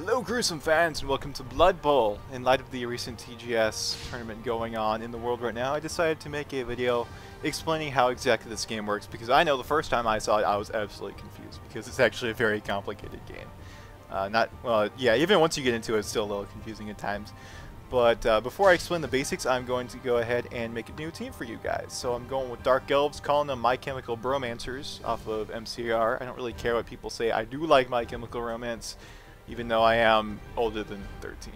Hello gruesome fans and welcome to Blood Bowl. In light of the recent TGS tournament going on in the world right now, I decided to make a video explaining how exactly this game works, because I know the first time I saw it I was absolutely confused because it's actually a very complicated game. Even once you get into it, it's still a little confusing at times. But before I explain the basics, I'm going to go ahead and make a new team for you guys. So I'm going with Dark Elves, calling them My Chemical Bromancers off of MCR. I don't really care what people say. I do like My Chemical Romance. Even though I am older than 13,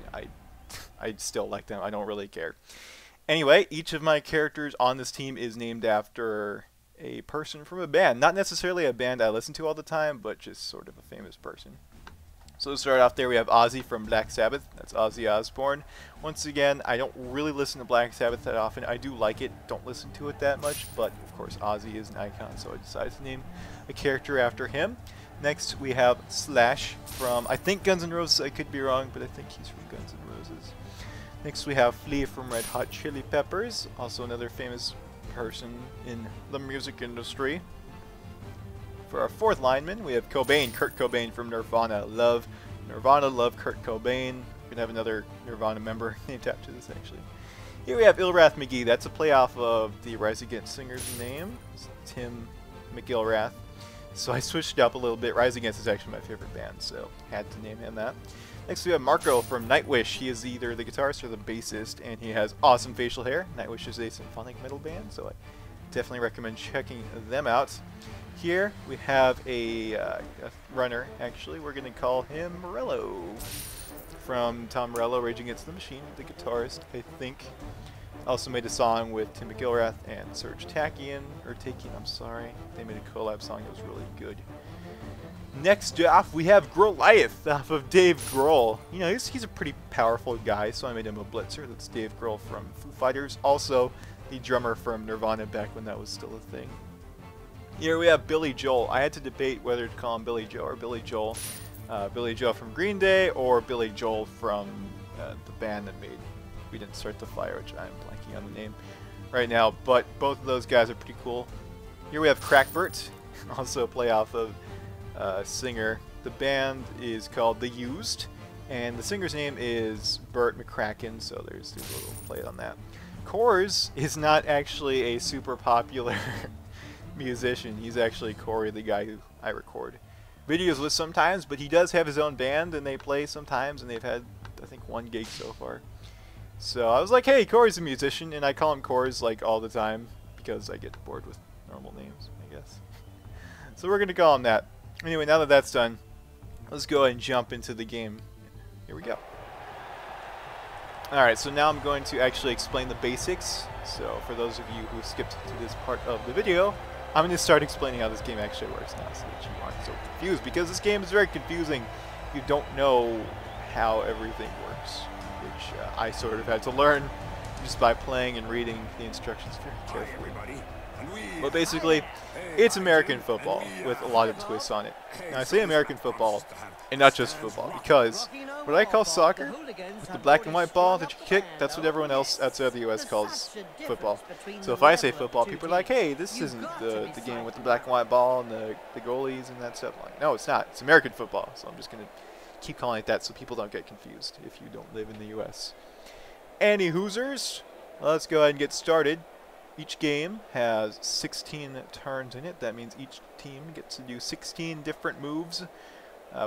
I still like them. I don't really care. Anyway, each of my characters on this team is named after a person from a band. Not necessarily a band I listen to all the time, but just sort of a famous person. So to start off there, we have Ozzy from Black Sabbath. That's Ozzy Osbourne. Once again, I don't really listen to Black Sabbath that often. I do like it, don't listen to it that much, but of course Ozzy is an icon, so I decided to name a character after him. Next, we have Slash from, I think, Guns N' Roses. I could be wrong, but I think he's from Guns N' Roses. Next, we have Flea from Red Hot Chili Peppers, also another famous person in the music industry. For our fourth lineman, we have Cobain, Kurt Cobain from Nirvana. Love Nirvana, love Kurt Cobain. We're going to have another Nirvana member named after this, actually. Here we have Ilrath McGee. That's a play off of the Rise Against singer's name. It's Tim McIlrath. So I switched it up a little bit. Rise Against is actually my favorite band, so had to name him that. Next we have Marco from Nightwish. He is either the guitarist or the bassist, and he has awesome facial hair. Nightwish is a symphonic metal band, so I definitely recommend checking them out. Here we have a runner, actually. We're going to call him Morello. From Tom Morello, Rage Against the Machine, the guitarist, I think. Also made a song with Tim McIlrath and Serge Tankian, I'm sorry. They made a collab song, it was really good. Next off, we have Goliath off of Dave Grohl. You know, he's a pretty powerful guy, so I made him a blitzer. That's Dave Grohl from Foo Fighters. Also, the drummer from Nirvana back when that was still a thing. Here we have Billy Joel. I had to debate whether to call him Billy Joe or Billy Joel. Billy Joel from Green Day or Billy Joel from the band that made We Didn't Start the Fire, which I'm blanking on the name right now, but both of those guys are pretty cool. Here we have Crackbert, also a play off of singer. The band is called The Used, and the singer's name is Burt McCracken, so there's a little play on that. Kors is not actually a super popular musician. He's actually Corey, the guy who I record videos with sometimes, but he does have his own band, and they play sometimes, and they've had, I think, one gig so far. So I was like, hey, Corey's a musician, and I call him Kors like all the time because I get bored with normal names, I guess. So we're going to call him that. Anyway, now that that's done, let's go ahead and jump into the game. Here we go. Alright, so now I'm going to actually explain the basics. So for those of you who skipped to this part of the video, I'm going to start explaining how this game actually works now so that you aren't so confused, because this game is very confusing if you don't know how everything works, which I sort of had to learn just by playing and reading the instructions very carefully. But basically, it's American football with a lot of twists on it. Now I say American football, and not just football, because what I call soccer, with the black and white ball that you kick, that's what everyone else outside of the US calls football. So if I say football, people are like, hey, this isn't the game with the black and white ball and the goalies and that stuff. I'm like, no, it's not. It's American football. So I'm just going to keep calling it that so people don't get confused if you don't live in the US. Any Hoosers, let's go ahead and get started. Each game has 16 turns in it. That means each team gets to do 16 different moves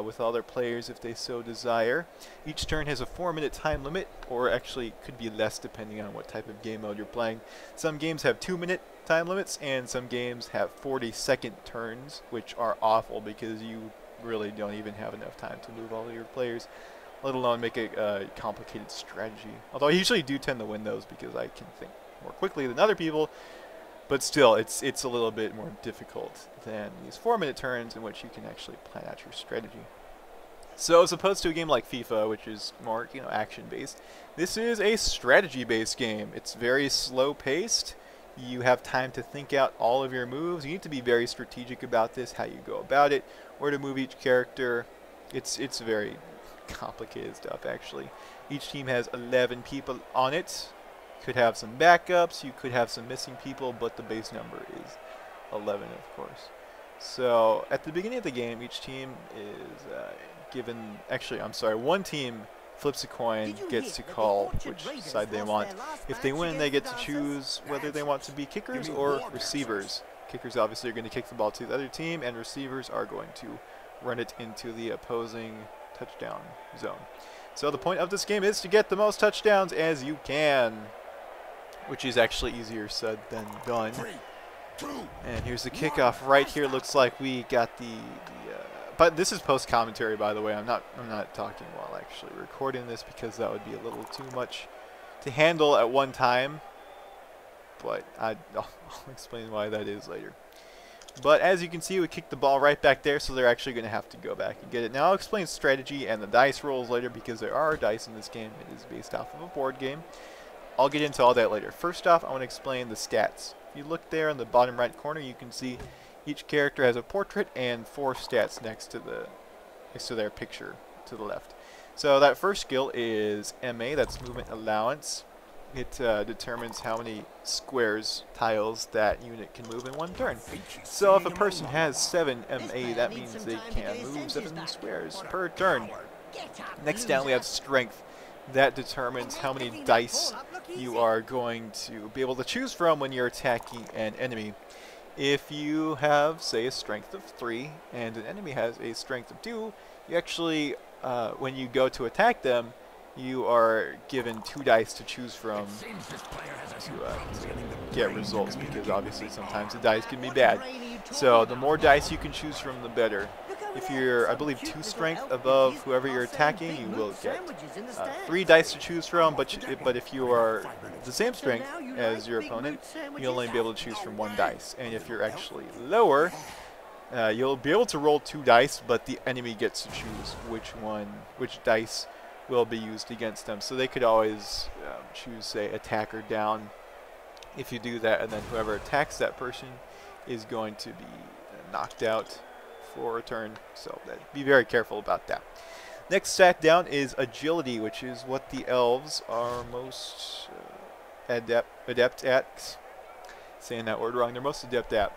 with all their players if they so desire. Each turn has a 4-minute time limit, or actually could be less depending on what type of game mode you're playing. Some games have 2-minute time limits, and some games have 40-second turns, which are awful because you really don't even have enough time to move all of your players, let alone make a complicated strategy. Although I usually do tend to win those because I can think more quickly than other people, but still, it's a little bit more difficult than these 4-minute turns in which you can actually plan out your strategy. So as opposed to a game like FIFA, which is more, action-based, this is a strategy-based game. It's very slow-paced. You have time to think out all of your moves. You need to be very strategic about this, how you go about it, where to move each character. It's very complicated stuff, actually. Each team has 11 people on it. Could have some backups, you could have some missing people, but the base number is 11, of course. So at the beginning of the game, each team is given, actually, I'm sorry, one team flips a coin, gets to call which side they want. If they win, they get to choose whether they want to be kickers or receivers. Kickers obviously are going to kick the ball to the other team, and receivers are going to run it into the opposing touchdown zone. So the point of this game is to get the most touchdowns as you can, which is actually easier said than done. And here's the kickoff right here. Looks like we got but this is post commentary, by the way. I'm not talking while actually recording this because that would be a little too much to handle at one time. But I'll explain why that is later. But as you can see, we kicked the ball right back there, so they're actually going to have to go back and get it. Now I'll explain strategy and the dice rolls later because there are dice in this game. It is based off of a board game. I'll get into all that later. First off, I want to explain the stats. If you look there in the bottom right corner, you can see each character has a portrait and 4 stats next to their picture to the left. So that first skill is MA, that's movement allowance. It determines how many squares, tiles, that unit can move in one turn. So if a person has 7 MA, that means they can move 7 squares per turn. Next down we have strength. That determines how many dice you are going to be able to choose from when you're attacking an enemy. If you have, say, a strength of 3 and an enemy has a strength of 2, you actually, when you go to attack them, you are given 2 dice to choose from to get results, because obviously sometimes the dice can be bad. So the more dice you can choose from, the better. If you're, I believe, 2 strength above whoever you're attacking, you will get 3 dice to choose from, but if you are the same strength as your opponent, you'll only be able to choose from 1 dice. And if you're actually lower, you'll be able to roll 2 dice, but the enemy gets to choose which dice will be used against them. So they could always choose, say, attack or down. If you do that, and then whoever attacks that person is going to be knocked out for a turn, so be very careful about that. Next stat down is agility, which is what the elves are most adept at. Saying that word wrong, they're most adept at.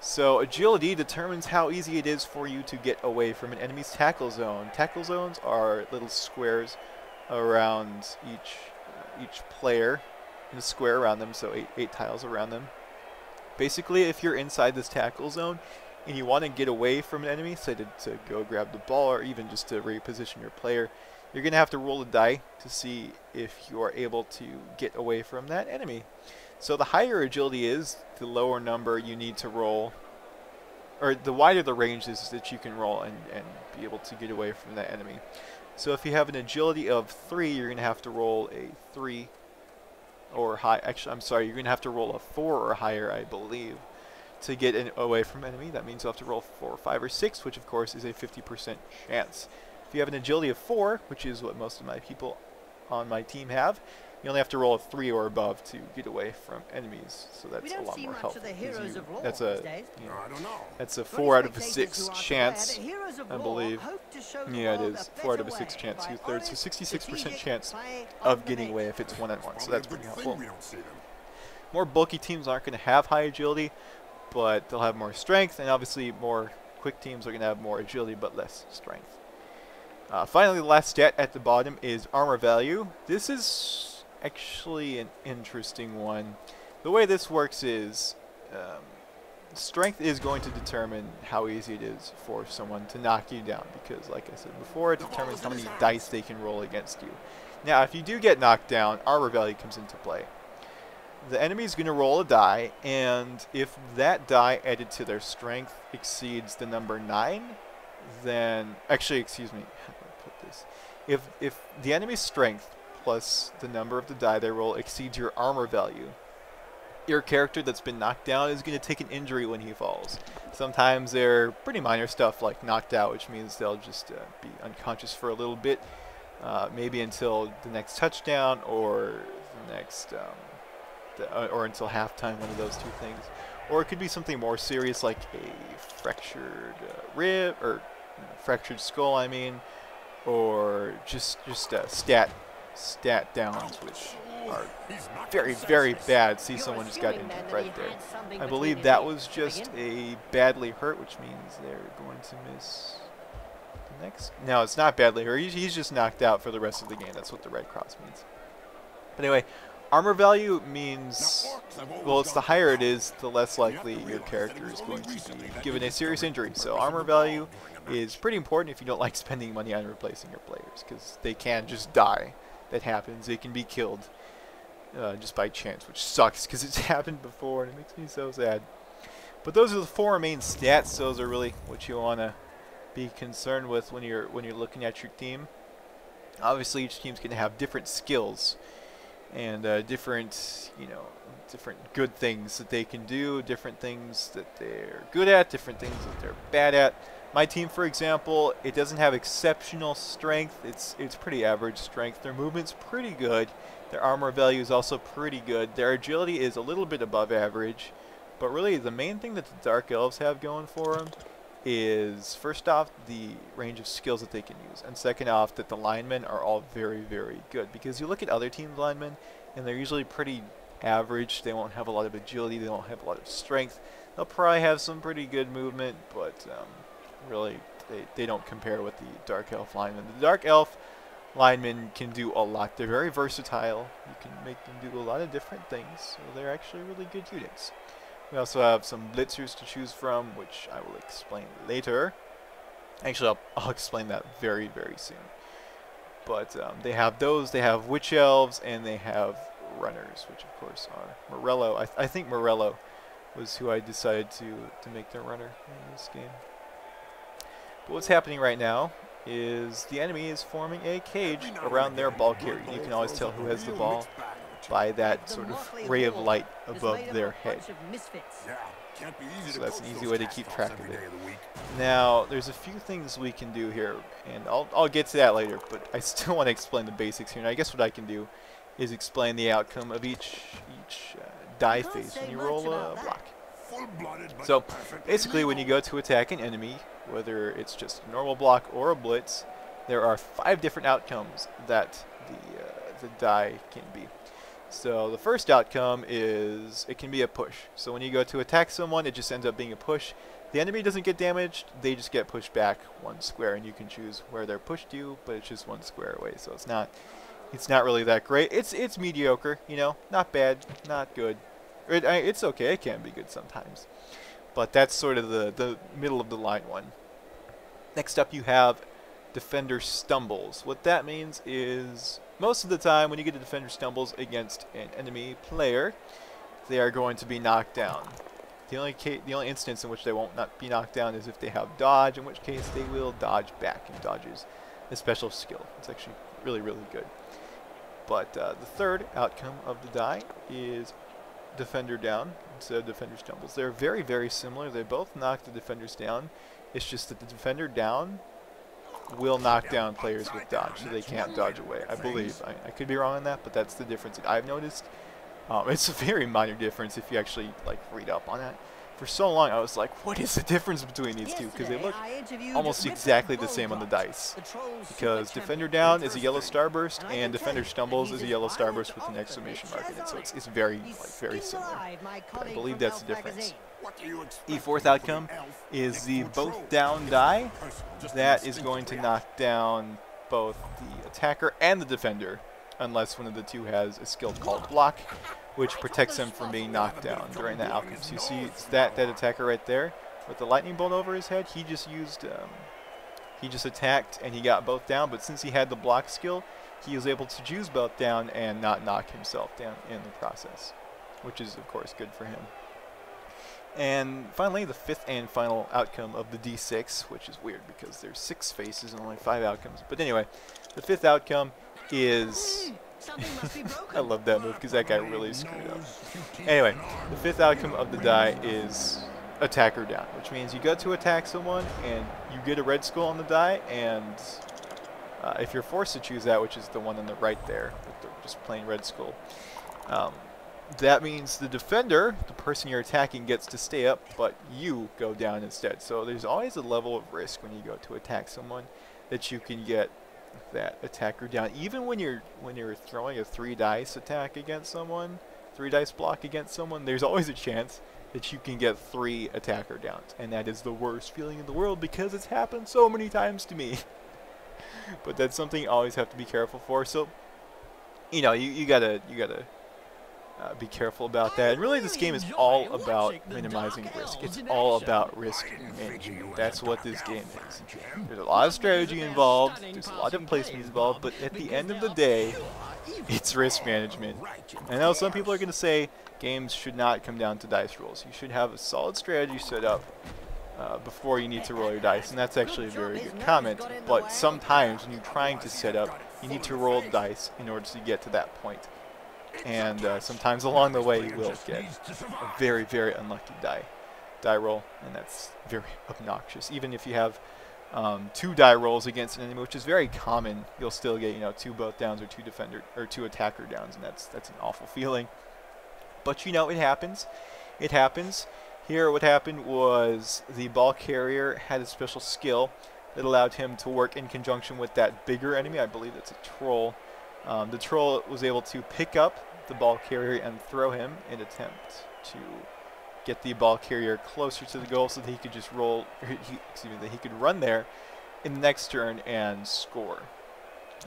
So agility determines how easy it is for you to get away from an enemy's tackle zone. Tackle zones are little squares around each player, in a square around them, so 8 tiles around them. Basically, if you're inside this tackle zone and you want to get away from an enemy, say to go grab the ball or even just to reposition your player, you're going to have to roll a die to see if you are able to get away from that enemy. So the higher agility is, the lower number you need to roll, or the wider the range is that you can roll and be able to get away from that enemy. So if you have an agility of 3, you're going to have to roll a 3 or high. Actually, I'm sorry, you're going to have to roll a 4 or higher, I believe, to get away from enemy. That means you'll have to roll 4, 5, or 6, which of course is a 50% chance. If you have an agility of 4, which is what most of my people on my team have, you only have to roll a 3 or above to get away from enemies. So that's a lot more helpful. That's a 4 out of a 6 chance, I believe. Yeah, it is 4 out of a 6 chance. 2/3, so 66% chance of getting away if it's 1-on-1. So that's pretty helpful. More bulky teams aren't going to have high agility, but they'll have more strength, and obviously more quick teams are going to have more agility but less strength. Finally, the last stat at the bottom is armor value. This is actually an interesting one. The way this works is strength is going to determine how easy it is for someone to knock you down, because like I said before, it determines how many dice they can roll against you. Now if you do get knocked down, armor value comes into play. The enemy is going to roll a die, and if that die added to their strength exceeds the number 9, then actually, excuse me, how do I put this? If the enemy's strength plus the number of the die they roll exceeds your armor value, your character that's been knocked down is going to take an injury when he falls. Sometimes they're pretty minor stuff like knocked out, which means they'll just be unconscious for a little bit, maybe until the next touchdown or the next or until halftime, one of those 2 things. Or it could be something more serious like a fractured rib, or fractured skull, I mean, or just stat downs, which are very, very bad. See, someone just got injured right there. I believe that was just a badly hurt, which means they're going to miss next. No, it's not badly hurt. He's just knocked out for the rest of the game. That's what the red cross means. But anyway, armor value means, well, it's the higher it is, the less likely your character is going to be given a serious injury. So armor value is pretty important if you don't like spending money on replacing your players, because they can just die. That happens. They can be killed just by chance, which sucks because it's happened before and it makes me so sad. But those are the four main stats. Those are really what you want to be concerned with when you're looking at your team. Obviously, each team's going to have different skills and different good things that they can do, different things that they're good at, different things that they're bad at. My team, for example, it doesn't have exceptional strength. It's pretty average strength. Their movement's pretty good. Their armor value is also pretty good. Their agility is a little bit above average. But really, the main thing that the Dark Elves have going for them is, first off, the range of skills that they can use. And second off, that the linemen are all very, very good. Because you look at other teams' linemen, and they're usually pretty average. They won't have a lot of agility. They don't have a lot of strength. They'll probably have some pretty good movement, but really, they don't compare with the Dark Elf linemen. The Dark Elf linemen can do a lot. They're very versatile. You can make them do a lot of different things, so they're actually really good units. We also have some blitzers to choose from, which I will explain later. Actually, I'll explain that very, very soon. But they have those, they have witch elves, and they have runners, which of course are Morello. I think Morello was who I decided to make their runner in this game. But what's happening right now is the enemy is forming a cage around their ball carrier. You can always tell who has the ball by that sort of ray of light above their head. So that's an easy way to keep track of it. Now, there's a few things we can do here, and I'll get to that later, but I still want to explain the basics here. And I guess what I can do is explain the outcome of each die phase when you roll a block. So, basically, when you go to attack an enemy, whether it's just a normal block or a blitz, there are 5 different outcomes that the die can be. So the first outcome is it can be a push. So when you go to attack someone, it just ends up being a push. The enemy doesn't get damaged, they just get pushed back 1 square, and you can choose where they're pushed to, but it's just 1 square away. So it's not really that great. It's mediocre, you know, not bad, not good. It's okay, it can be good sometimes. But that's sort of the middle of the line one. Next up you have Defender Stumbles. What that means is most of the time when you get a Defender Stumbles against an enemy player, they are going to be knocked down. The only instance in which they won't not be knocked down is if they have dodge, in which case they will dodge back, and dodge is a special skill. It's actually really, really good. But the third outcome of the die is Defender Down instead of Defender Stumbles. They're very, very similar. They both knock the defenders down. It's just that the Defender Down will knock down players with dodge, so they can't dodge away, I believe. I could be wrong on that, but that's the difference that I've noticed. It's a very minor difference if you actually read up on it. For so long, I was like, what is the difference between these two? Because they look almost exactly the same on the dice. Because Defender Down is a yellow starburst, and Defender Stumbles is a yellow starburst with an exclamation mark in it. So it's very, very similar. But I believe that's the difference. The fourth outcome is the both down die. That is going to knock down both the attacker and the defender, unless one of the two has a skill called Block, which protects them from being knocked down during that outcome. So you see it's that attacker right there with the lightning bolt over his head. He just used, he just attacked and he got both down, but since he had the Block skill, he was able to choose both down and not knock himself down in the process, which is of course good for him. And finally, the fifth and final outcome of the D6, which is weird because there's 6 faces and only 5 outcomes. But anyway, the fifth outcome is... I love that move because that guy really screwed up. Anyway, the fifth outcome of the die is attacker down, which means you go to attack someone and you get a red skull on the die, and if you're forced to choose that, which is the one on the right there, with the just plain red skull, that means the defender, the person you're attacking, gets to stay up, but you go down instead. So there's always a level of risk when you go to attack someone that you can get that attacker down. Even when you're throwing a 3 dice attack against someone, 3 dice block against someone, there's always a chance that you can get 3 attacker downs. And that is the worst feeling in the world because it's happened so many times to me. But that's something you always have to be careful for. So, you know, you gotta be careful about that. And really, this game is all about minimizing risk. It's all about risk management. That's what this game is. There's a lot of strategy involved. There's a lot of placement involved. But at the end of the day, it's risk management. I know some people are going to say games should not come down to dice rolls. You should have a solid strategy set up before you need to roll your dice. And that's actually a very good comment. But sometimes when you're trying to set up, you need to roll dice in order to get to that point. And sometimes along the way you will get a very, very unlucky die roll, and that's very obnoxious. Even if you have 2 die rolls against an enemy, which is very common, you'll still get, you know, 2 both downs or 2 defender or 2 attacker downs, and that's an awful feeling. But you know, it happens. It happens. Here, what happened was the ball carrier had a special skill that allowed him to work in conjunction with that bigger enemy. I believe it's a troll. The troll was able to pick up the ball carrier and throw him in attempt to get the ball carrier closer to the goal so that he could just roll, that he could run there in the next turn and score.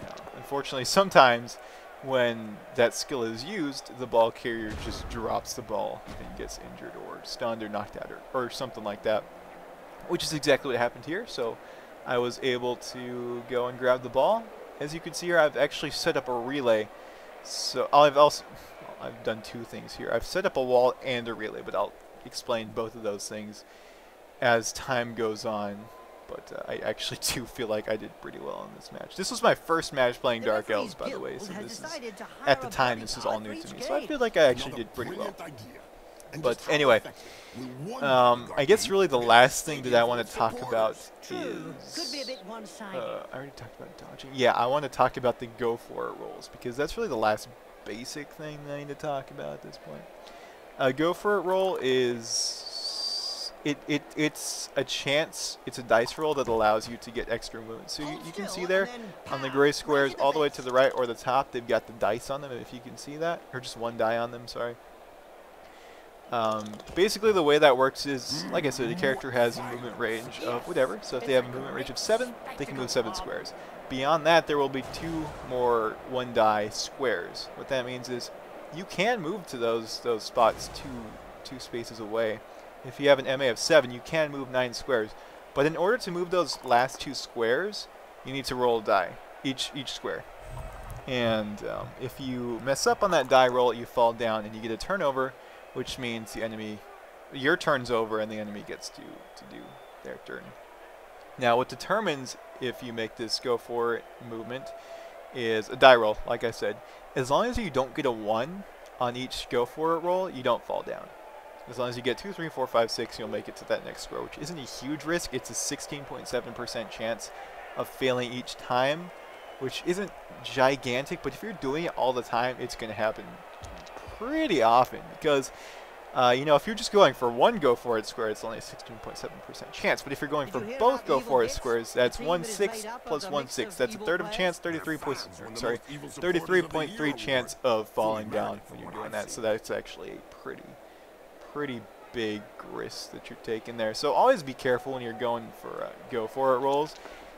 Now, unfortunately, sometimes when that skill is used, the ball carrier just drops the ball and gets injured or stunned or knocked out or something like that, which is exactly what happened here. So I was able to go and grab the ball. As you can see here, I've actually set up a relay. So I've done 2 things here. I've set up a wall and a relay, but I'll explain both of those things as time goes on. But I actually do feel like I did pretty well in this match. This was my first match playing Dark Elves, by the way. So this is, at the time, this is all new to me. So I feel like I actually did pretty well. But anyway, I guess really the last thing that I want to talk about is, I already talked about dodging. Yeah, I want to talk about the go for it rolls, because that's really the last basic thing that I need to talk about at this point. Go for it roll is, it's a chance, it's a dice roll that allows you to get extra movement. So you can see there on the gray squares all the way to the right or the top, they've got the dice on them, if you can see that, or just 1 die on them, sorry. Basically the way that works is, like I said, the character has a movement range of whatever. So if they have a movement range of 7, they can move 7 squares. Beyond that, there will be 2 more 1 die squares. What that means is you can move to those spots two spaces away. If you have an MA of 7, you can move 9 squares. But in order to move those last 2 squares, you need to roll a die, each square. And if you mess up on that die roll, you fall down and you get a turnover, which means the enemy, your turn's over and the enemy gets to do their turn. Now, what determines if you make this go for it movement is a die roll, like I said. As long as you don't get a 1 on each go for it roll, you don't fall down. As long as you get 2, 3, 4, 5, 6, you'll make it to that next square, which isn't a huge risk. It's a 16.7% chance of failing each time, which isn't gigantic, but if you're doing it all the time, it's going to happen pretty often, because you know, if you're just going for 1 go for it square, it's only a 16.7% chance. But if you're going for both go for it squares, that's 1/6 plus 1/6. That's a third of a chance, 33.3 chance of falling down when you're doing that. So that's actually a pretty big risk that you're taking there. So always be careful when you're going for go for it rolls.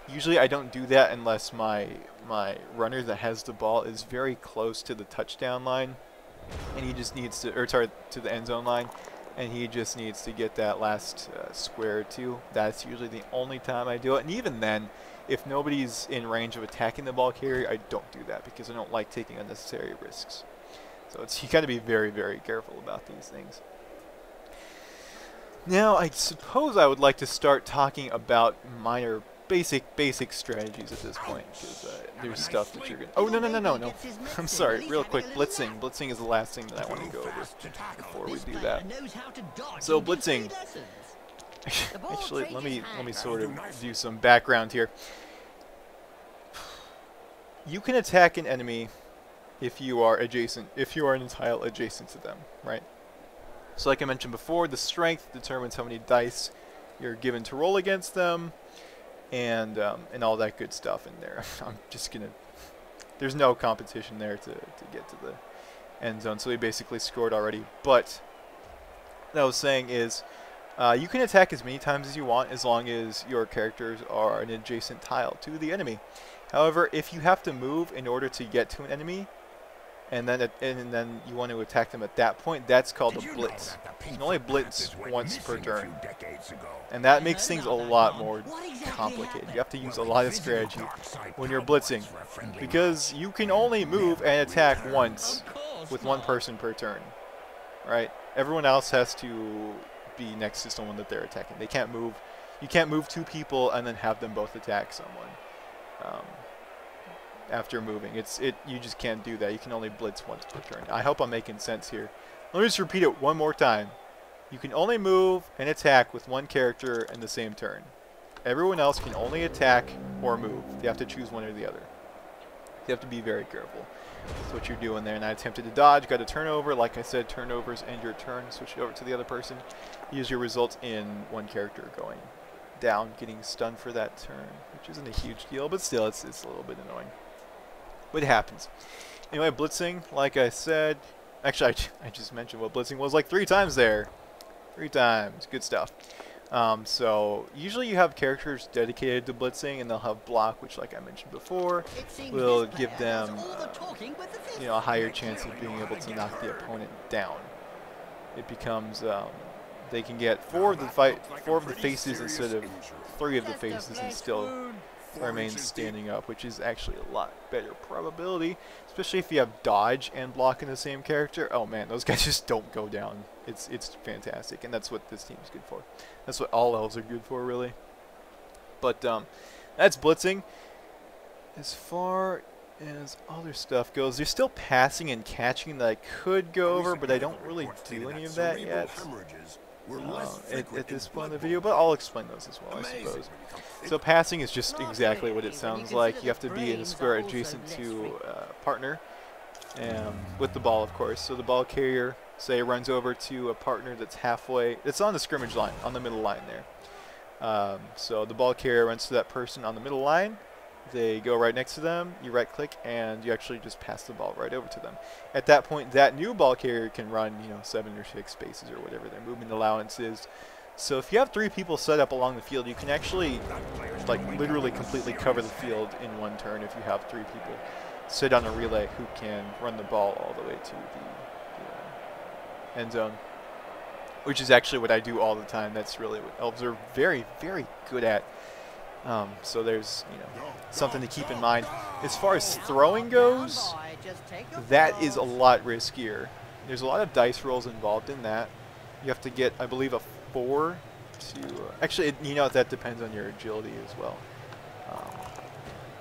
Usually I don't do that unless my runner that has the ball is very close to the touchdown line. And he just needs to, or sorry, to the end zone line, and he just needs to get that last square or 2. That's usually the only time I do it. And even then, if nobody's in range of attacking the ball carrier, I don't do that because I don't like taking unnecessary risks. So you got to be very, very careful about these things. Now, I suppose I would like to start talking about minor basic strategies at this point, because there's stuff that you're gonna... Oh, no. I'm sorry, real quick, blitzing. Blitzing is the last thing that I want to go over before we do that. So blitzing... Actually, let me sort of do some background here. You can attack an enemy if you are adjacent, if you are in a tile adjacent to them, right? So like I mentioned before, the strength determines how many dice you're given to roll against them, and all that good stuff in there. I'm just gonna... There's no competition there to get to the end zone, so we basically scored already. But that I was saying is you can attack as many times as you want as long as your characters are an adjacent tile to the enemy. However, if you have to move in order to get to an enemy, and then you want to attack them at that point, that's called a blitz. You can only blitz once per turn. And that makes things a lot more complicated. You have to use a lot of strategy when you're blitzing, because you can only move and attack once with one person per turn, right? Everyone else has to be next to someone that they're attacking. They can't move. You can't move two people and then have them both attack someone after moving. You just can't do that. You can only blitz once per turn. I hope I'm making sense here. Let me just repeat it one more time. You can only move and attack with one character in the same turn. Everyone else can only attack or move. You have to choose one or the other. You have to be very careful. That's what you're doing there. And I attempted to dodge, got a turnover. Like I said, turnovers end your turn. Switch it over to the other person. Usually results in one character going down, getting stunned for that turn, which isn't a huge deal, but still, it's a little bit annoying. But it happens. Anyway, blitzing, like I said, actually, I just mentioned what blitzing was like 3 times there. 3 times. Good stuff. So usually you have characters dedicated to blitzing, and they'll have block, which, like I mentioned before, will give them a higher chance of being able to knock the opponent down. It becomes they can get 4 of the faces instead of 3 of the faces and still remain standing up, which is actually a lot better probability, especially if you have dodge and block in the same character. Oh man, those guys just don't go down. It's fantastic, and that's what this team is good for. That's what all elves are good for, really. But that's blitzing. As far as other stuff goes, there's still passing and catching that I could go over, but I don't really do any of that yet at this point in the video, but I'll explain those as well, I suppose. So passing is just exactly what it sounds like. You have to be in a square adjacent to a partner, with the ball, of course. So the ball carrier, say, runs over to a partner that's halfway, it's on the scrimmage line, on the middle line there. So the ball carrier runs to that person on the middle line. They go right next to them, you right click, and you actually just pass the ball right over to them. At that point, that new ball carrier can run, 7 or 6 spaces or whatever their movement allowance is. So if you have 3 people set up along the field, you can actually, literally completely cover the field in one turn if you have 3 people sit on a relay who can run the ball all the way to the end zone, which is actually what I do all the time. That's really what elves are very, very good at. So there's, something to keep in mind. As far as throwing goes, that is a lot riskier. There's a lot of dice rolls involved in that. You have to get, I believe, a 4 to... actually, that depends on your agility as well.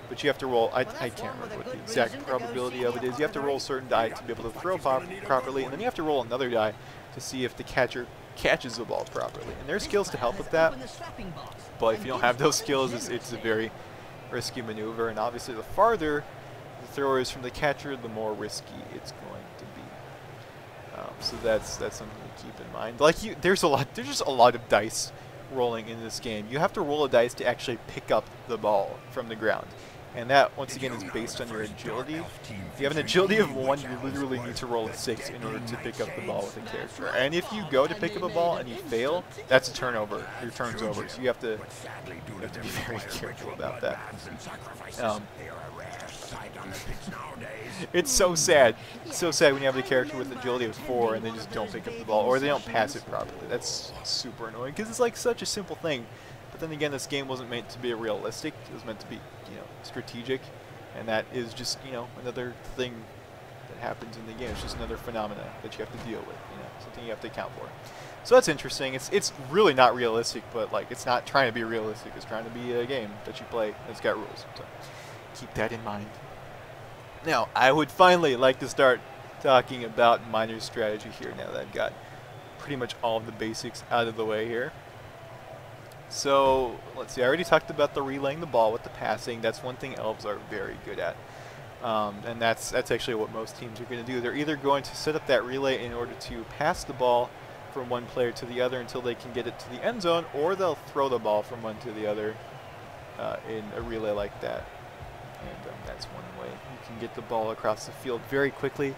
But you have to roll... I can't remember what the exact probability of it is. You have to roll a certain die to be able to throw properly, and then you have to roll another die to see if the catcher catches the ball properly. And there's skills to help with that, but if you don't have those skills, it's a very risky maneuver. And obviously, the farther the thrower is from the catcher, the more risky it's going to be. So that's something to keep in mind. There's just a lot of dice rolling in this game. You have to roll a dice to actually pick up the ball from the ground. And that, once again, is based on your agility. If you have an agility of 1, you literally need to roll a 6 in order to pick up the ball with a character. And if you go to pick up a ball and you fail, that's a turnover. Your turn's over. So you have to be very careful about that. It's so sad. It's so sad when you have a character with agility of 4 and they just don't pick up the ball, or they don't pass it properly. That's super annoying, because it's such a simple thing. But then again, this game wasn't meant to be realistic. It was meant to be, strategic, and that is just, another thing that happens in the game. It's just another phenomena that you have to deal with, something you have to account for. So that's interesting. It's really not realistic, but it's not trying to be realistic. It's trying to be a game that you play that's got rules. So keep that in mind. Now, I would finally like to start talking about minor strategy here now that I've got pretty much all of the basics out of the way here. So, let's see, I already talked about the relaying the ball with the passing. That's one thing elves are very good at. And that's actually what most teams are going to do. They're either going to set up that relay in order to pass the ball from one player to the other until they can get it to the end zone, or they'll throw the ball from one to the other in a relay like that. And that's one way you can get the ball across the field very quickly.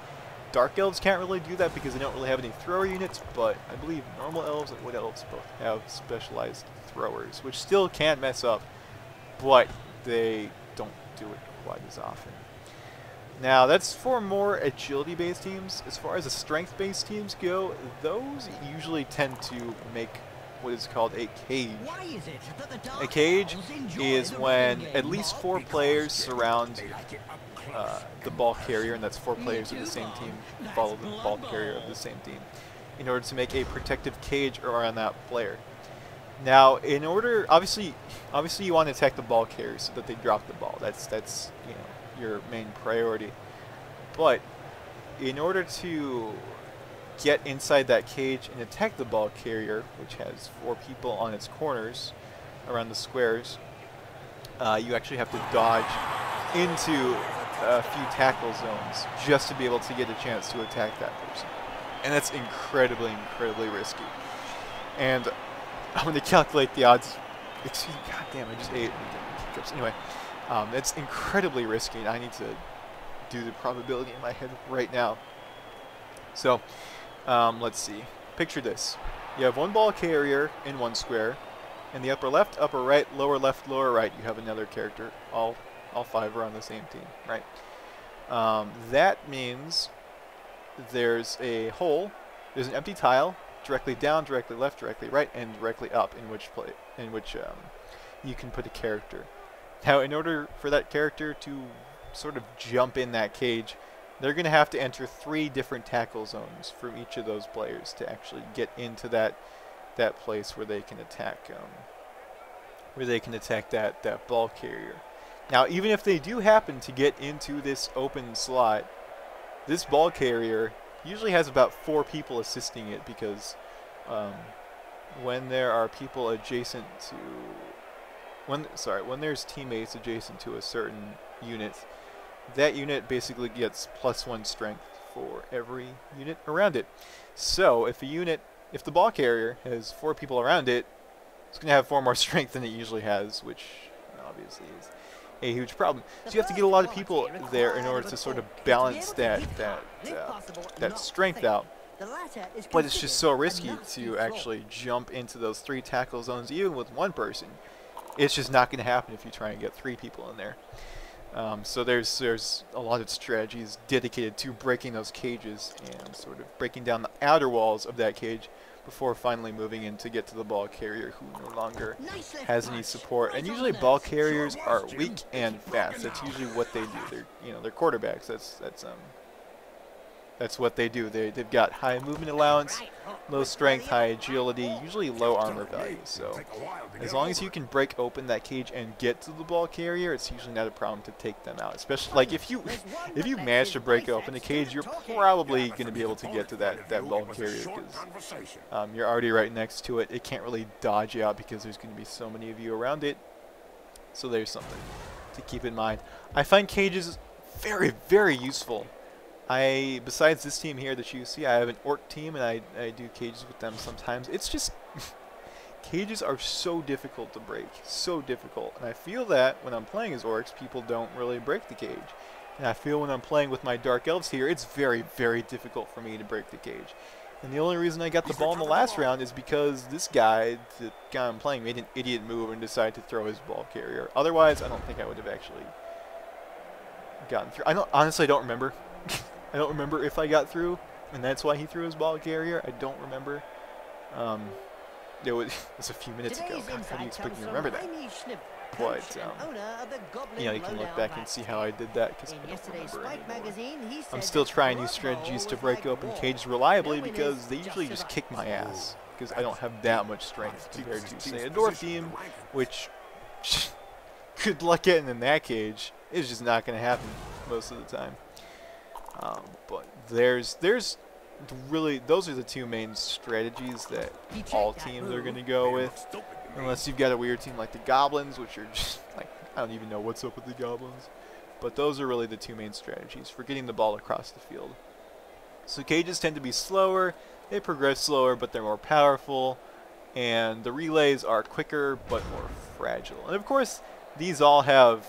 Dark Elves can't really do that because they don't really have any thrower units, but I believe normal Elves and Wood Elves both have specialized throwers, which still can mess up, but they don't do it quite as often. Now, that's for more agility-based teams. As far as the strength-based teams go, those usually tend to make what is called a cage. A cage is when at least 4 players surround the ball carrier, and that's 4 players of the same team follow the ball carrier of the same team, in order to make a protective cage around that player. Now, in order, obviously you want to attack the ball carrier so that they drop the ball. That's you know, your main priority. But in order to get inside that cage and attack the ball carrier, which has 4 people on its corners around the squares, you actually have to dodge into a few tackle zones just to be able to get a chance to attack that person. And that's incredibly, incredibly risky. And I'm going to calculate the odds. Excuse me, god damn, I just ate. Anyway, it's incredibly risky, and I need to do the probability in my head right now. So, let's see. Picture this. You have 1 ball carrier in 1 square. In the upper left, upper right, lower left, lower right, you have another character. All 5 are on the same team, right? That means there's a hole, there's an empty tile, directly down, directly left, directly right, and directly up, in which you can put a character. Now, in order for that character to sort of jump in that cage, they're going to have to enter 3 different tackle zones from each of those players to actually get into that place where they can attack that ball carrier. Now, even if they do happen to get into this open slot, this ball carrier usually has about 4 people assisting it, because when there are people adjacent to when there's teammates adjacent to a certain unit, that unit basically gets +1 strength for every unit around it. So if the ball carrier has 4 people around it, it's going to have 4 more strength than it usually has, which obviously is a huge problem. So you have to get a lot of people there in order to sort of balance that strength out. But it's just so risky to actually jump into those 3 tackle zones, even with 1 person. It's just not going to happen if you try and get 3 people in there. So there's a lot of strategies dedicated to breaking those cages and sort of breaking down the outer walls of that cage before finally moving in to get to the ball carrier, who no longer has any support. And usually ball carriers are weak and fast. That's usually what they do. They're quarterbacks. That's what they do. They've got high movement allowance, low strength, high agility, usually low armor value. So as long as you can break open that cage and get to the ball carrier, it's usually not a problem to take them out. Especially like if you manage to break open the cage, you're probably going to be able to get to that ball carrier, because you're already right next to it. It can't really dodge you out because there's going to be so many of you around it. So there's something to keep in mind. I find cages very, very useful. Besides this team here that you see, I have an Orc team, and I do cages with them sometimes. It's just cages are so difficult to break, so difficult. And I feel that when I'm playing as Orcs, people don't really break the cage. And I feel when I'm playing with my Dark Elves here, it's very, very difficult for me to break the cage. And the only reason I got the ball in the last round is because this guy, the guy I'm playing, made an idiot move and decided to throw his ball carrier. Otherwise, I don't think I would have actually gotten through. Honestly, I don't remember. I don't remember if I got through, and that's why he threw his ball carrier. I don't remember. It was a few minutes ago. God, how do you expect me to remember that? But, you can look back and see how I did that, because I don't remember anymore. I'm still trying new strategies to break open cages reliably, because they usually just kick my ass, because I don't have that much strength compared to, say, a Dwarf team, which, good luck getting in that cage. It's just not going to happen most of the time. But there's really, those are the 2 main strategies that all teams are going to go with, unless you've got a weird team like the Goblins, which are just like, I don't even know what's up with the Goblins. But those are really the 2 main strategies for getting the ball across the field. So cages tend to be slower, they progress slower, but they're more powerful, and the relays are quicker but more fragile. And of course, these all have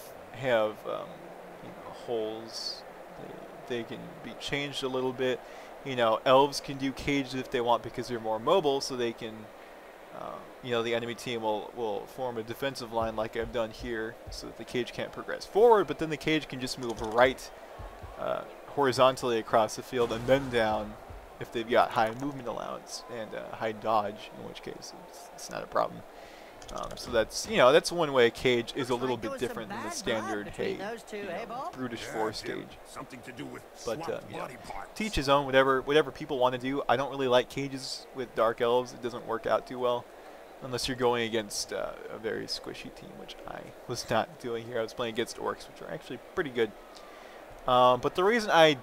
holes. they can be changed a little bit. You know, elves can do cages if they want because they're more mobile, so they can, you know, the enemy team will form a defensive line like I've done here, so that the cage can't progress forward, but then the cage can just move right horizontally across the field and then down if they've got high movement allowance and high dodge, in which case it's not a problem. So that's, you know, that's one way a cage is a little bit different than the standard, hey, brutish force cage. But, you know, to each his own, whatever people want to do. I don't really like cages with Dark Elves. It doesn't work out too well. Unless you're going against a very squishy team, which I was not doing here. I was playing against Orcs, which are actually pretty good. But the reason I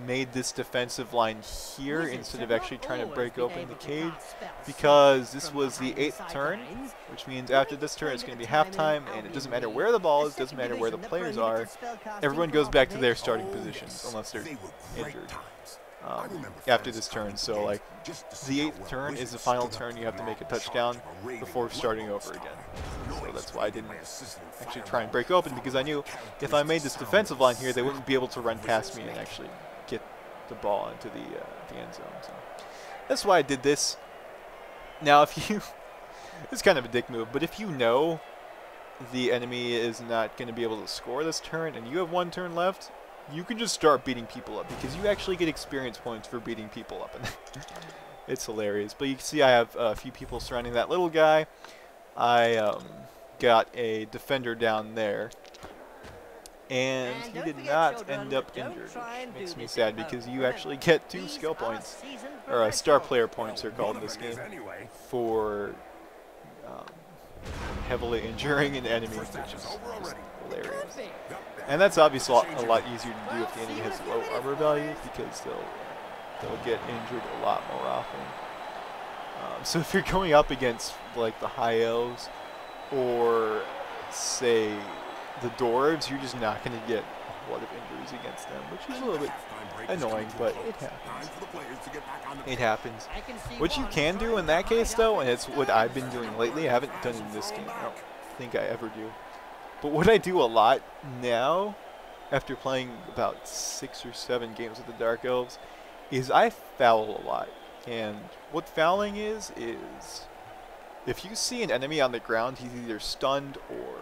made this defensive line here instead of actually trying to break open the cage, because this was the 8th turn, which means after this turn it's going to be halftime, and it doesn't matter where the ball is, doesn't matter where the players are, everyone goes back to their starting positions unless they're injured after this turn. So like the 8th turn is the final turn. You have to make a touchdown before starting over again. So that's why I didn't actually try and break open, because I knew if I made this defensive line here, they wouldn't be able to run past me and actually get the ball into the end zone. So that's why I did this. Now, if you, it's kind of a dick move, but if you know the enemy is not going to be able to score this turn and you have 1 turn left, you can just start beating people up, because you actually get experience points for beating people up. And it's hilarious. But you can see I have a few people surrounding that little guy. I got a defender down there, and he did not end up injured, which makes me sad, because you actually get 2 skill points, or star player points they're called in this game, for heavily injuring an enemy, which is just hilarious. And that's obviously a lot easier to do if the enemy has low armor value, because they'll get injured a lot more often. So if you're going up against like the high elves or say the dwarves, you're just not going to get a lot of injuries against them, which is a little bit annoying, but it happens. It happens. What you can do in that case, though, and it's what I've been doing lately, I haven't done it in this game, I don't think I ever do, but what I do a lot now, after playing about 6 or 7 games with the Dark Elves, is I foul a lot. And what fouling is if you see an enemy on the ground, he's either stunned or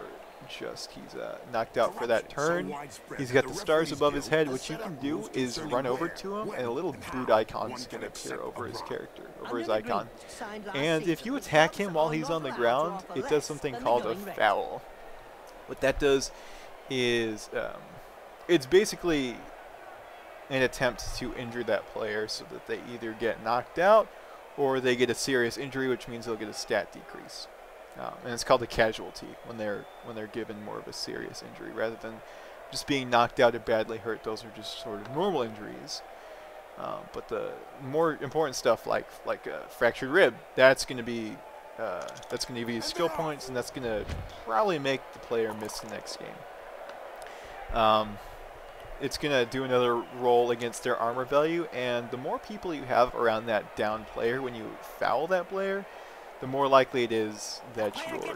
just he's knocked out for that turn. He's got the stars above his head. What you can do is run over to him, and a little boot icon is going to appear over his character, over his icon. And if you attack him while he's on the ground, it does something called a foul. What that does is it's basically an attempt to injure that player so that they either get knocked out or they get a serious injury, which means they'll get a stat decrease. And it's called a casualty when they're given more of a serious injury rather than just being knocked out or badly hurt. Those are just sort of normal injuries. But the more important stuff like a fractured rib, that's going to be skill points, and that's going to probably make the player miss the next game. It's going to do another roll against their armor value, and the more people you have around that down player when you foul that player, the more likely it is that you're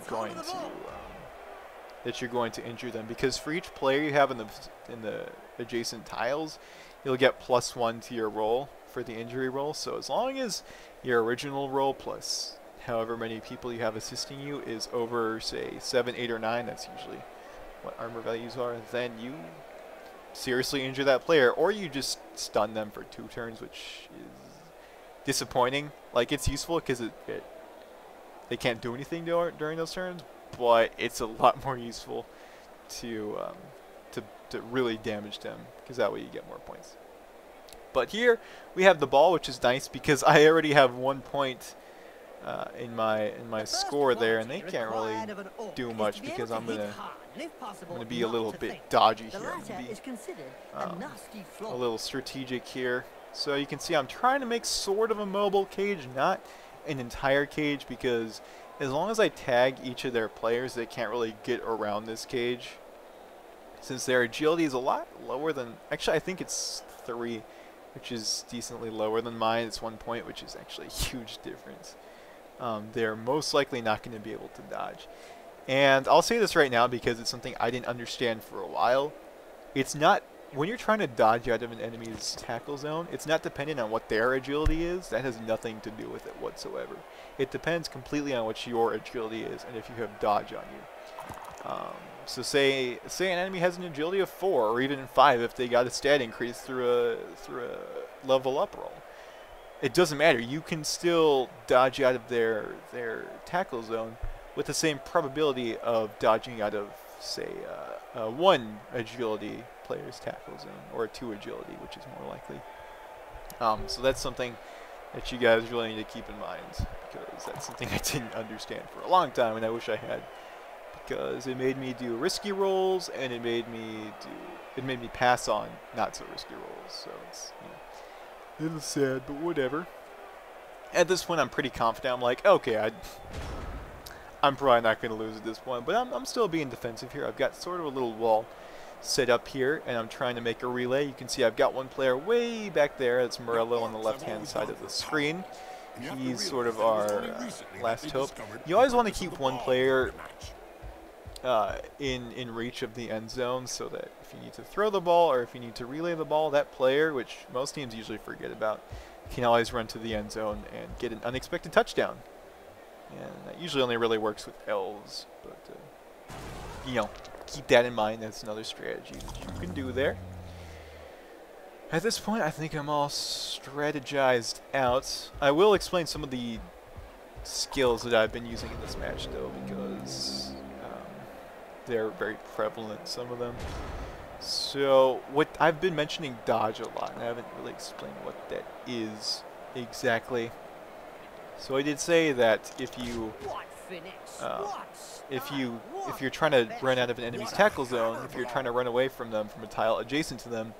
going to injure them, because for each player you have in the adjacent tiles, you'll get +1 to your roll for the injury roll. So as long as your original roll plus however many people you have assisting you is over, say, 7, 8, or 9, that's usually what armor values are, then you seriously injure that player, or you just stun them for 2 turns, which is disappointing. Like, it's useful because they can't do anything during those turns, but it's a lot more useful to really damage them, because that way you get more points. But here we have the ball, which is nice because I already have 1 point in my score there, and they can't really do much because I'm gonna be a little bit dodgy here. I'm gonna be a little strategic here. So you can see I'm trying to make sort of a mobile cage, not an entire cage, because as long as I tag each of their players, they can't really get around this cage. Since their agility is a lot lower than, actually I think it's 3, which is decently lower than mine. It's 1 point, which is actually a huge difference. They're most likely not going to be able to dodge. And I'll say this right now because it's something I didn't understand for a while. It's not when you're trying to dodge out of an enemy's tackle zone, it's not dependent on what their agility is. That has nothing to do with it whatsoever. It depends completely on what your agility is and if you have dodge on you. So say an enemy has an agility of 4 or even 5 if they got a stat increase through a level up roll. It doesn't matter. You can still dodge out of their tackle zone with the same probability of dodging out of, say, 1 agility player's tackle zone, or 2 agility, which is more likely. So that's something that you guys really need to keep in mind, because that's something I didn't understand for a long time, and I wish I had, because it made me do risky rolls, and it made me pass on not so risky rolls. So it's, you know, a little sad, but whatever. At this point, I'm pretty confident. I'm like, okay, I'm probably not going to lose at this point, but I'm still being defensive here. I've got sort of a little wall set up here, and I'm trying to make a relay. You can see I've got one player way back there. That's Morello on the left-hand side of the screen. He's sort of our last hope. You always want to keep one player in reach of the end zone, so that if you need to throw the ball or if you need to relay the ball, that player, which most teams usually forget about, can always run to the end zone and get an unexpected touchdown. And that usually only really works with Elves, but you know, keep that in mind. That's another strategy that you can do there. At this point, I think I'm all strategized out. I will explain some of the skills that I've been using in this match, though, because they're very prevalent, some of them. So, what I've been mentioning dodge a lot, and I haven't really explained what that is exactly. So I did say that if you're trying to run out of an enemy's tackle zone, if you're trying to run away from them from a tile adjacent to them,